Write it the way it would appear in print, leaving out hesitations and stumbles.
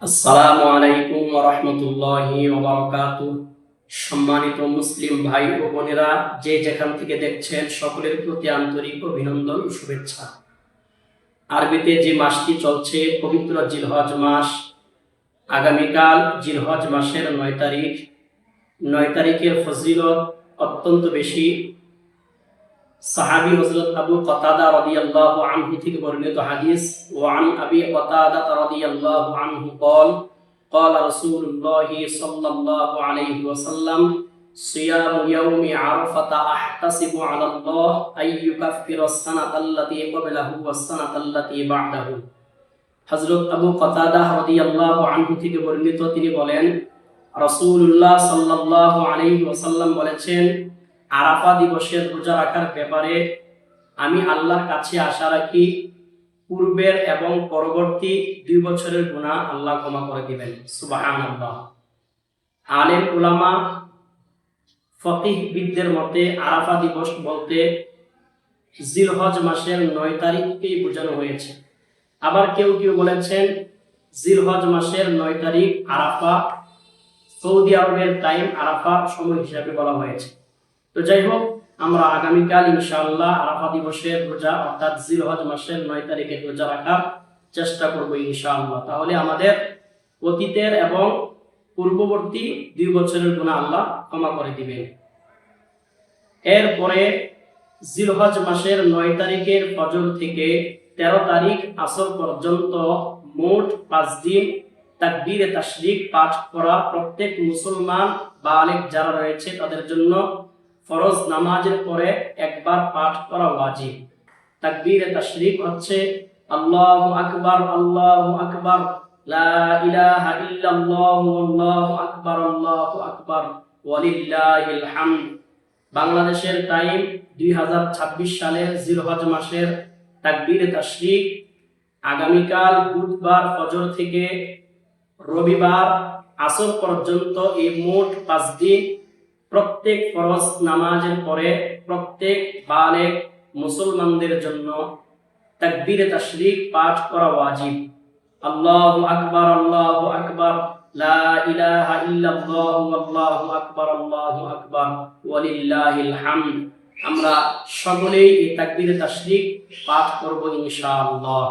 আসসালামু আলাইকুম ওয়া রাহমাতুল্লাহি ওয়া বারাকাতুহু। সম্মানিত মুসলিম ভাই ও বোনেরা, যে যেখান থেকে দেখছেন সকলের প্রতি আন্তরিক অভিনন্দন ও শুভেচ্ছা। আরবিতে যে মাসটি চলছে পবিত্র জিলহজ মাস, আগামীকাল জিলহজ মাসের 9 তারিখ। 9 তারিখের ফজিলত অত্যন্ত বেশি। সাহাবী হযরত আবু কাতাদা রাদিয়াল্লাহু আনহু থেকে বর্ণিত হাদিস, ওয়া আন আবি কাতাদা রাদিয়াল্লাহু আনহু قال قال رسول الله صلى الله عليه وسلم صيام يوم عرفة أحتسب على الله أن يكفر السنة التي قبله والسنة التي بعده। হযরত আবু কাতাদা রাদিয়াল্লাহু আনহু থেকে বর্ণিত, তিনি বলেন রাসূলুল্লাহ সাল্লাল্লাহু আলাইহি ওয়াসাল্লাম বলেছেন, আরাফা দিবসের রোজা রাখার ব্যাপারে আমি আল্লাহর কাছে আশা রাখি পূর্বের এবং পরবর্তী 2 বছরের গুনাহ আল্লাহ ক্ষমা করে দিবেন। সুবহানাল্লাহ। আলেম উলামা ফকিহবিদদের মতে আরাফা দিবস বলতে জিলহজ মাসের 9 তারিখকেই বোঝানো হয়েছে। আবার কেউ কেউ বলেছেন জিলহজ মাসের 9 তারিখ আরাফা, সৌদি আরবের টাইম আরাফা সময় হিসাবে বলা হয়েছে। তো যাই হোক, আমরা আগামীকাল ইনশাআল্লাহ আরাফা দিবসের রোজা অর্থাৎ জিলহজ মাসের 9 তারিখের রোজা রাখার চেষ্টা করব ইনশাআল্লাহ। তাহলে আমাদের অতীতের এবং পূর্ববর্তী 2 বছরের গুনাহ আল্লাহ ক্ষমা করে দিবেন। এরপরে জিলহজ মাসের 9 তারিখের ফজর থেকে 13 তারিখ আসর পর্যন্ত মোট 5 দিন তাকবীরে তাশরিক পাঠ করা প্রত্যেক মুসলমান বালিগ যারা রয়েছে তাদের জন্য ফরজ নামাজের পরে একবার পাঠ করা ওয়াজিব। তাকবীরে তাশরিক হচ্ছে আল্লাহু আকবার, আল্লাহু আকবার, লা ইলাহা ইল্লাল্লাহু, আল্লাহু আকবার, আল্লাহু আকবার, ওয়ালিল্লাহিল হামদ। বাংলাদেশের টাইম 2026 সালের জিলহজ মাসের তাকবীরে তাশরিক আগামীকাল বুধবার ফজর থেকে রবিবার আসর পর্যন্ত এই মোট 5 দিন প্রত্যেক ফরজ নামাজের পরে প্রত্যেক বালেগ মুসলমানদের জন্য তাকবীরে তাশরিক পাঠ করা ওয়াজিব। আল্লাহু আকবার, আল্লাহু আকবার, লা ইলাহা ইল্লাল্লাহু, আল্লাহু আকবার, আল্লাহু আকবার, ওয়ালিল্লাহিল হামদ। আমরা সকলেই এই তাকবীরে তাশরিক পাঠ করব ইনশাআল্লাহ।